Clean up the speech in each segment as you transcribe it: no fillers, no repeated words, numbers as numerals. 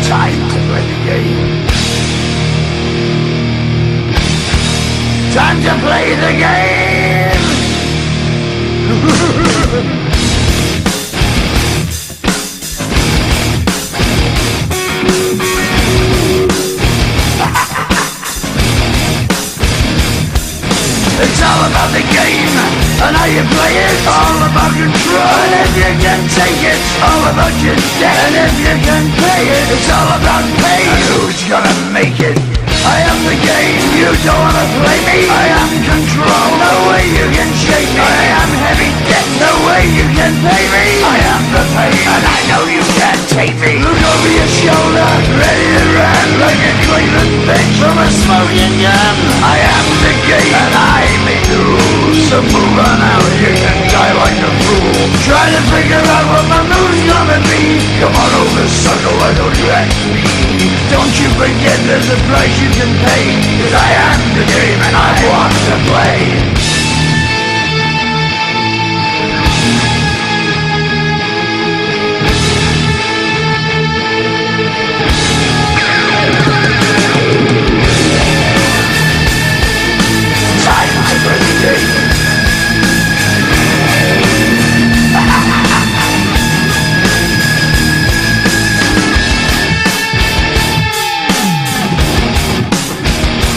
Time to play the game. Time to play the game. It's all about the game and how you play it. All about control, and if you can take it, all about your debt. And if you can pay it, it's all about pay. And who's gonna make it? I am the game, you don't wanna play me. I am control, no way you can shake me. I am heavy debt, no way you can pay me. I am the pain, and I know you can't take me. Look over your shoulder, ready to run like a Cleveland bitch from a smoking gun. I am the game, and I make the rules. So move on out, you can die like a fool. Try to figure out what my move's gonna be. Come on over, sucker, why don't you ask me? Don't you forget there's a price you can pay, 'cause I am the game and I want to play. Time to play the game.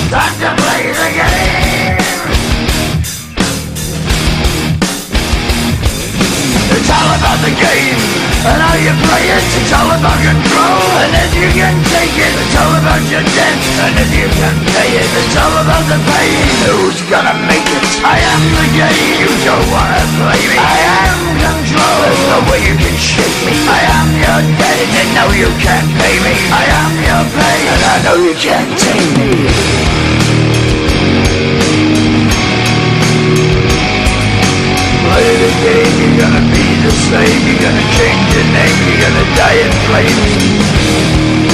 Time to play the game. It's all about the game and how you play it. It's all about control, and if you can take it, it's all about your debt. And if you can pay it, it's all about the pain. Who's gonna make it? I am the game. You don't wanna play me. I am control. There's no way you can shake me. I am your debt, and you know you can't pay me. I am your pain, and I know you can't take me. Play the game, you're gonna be the same. You're gonna change your name, you're gonna die in flames.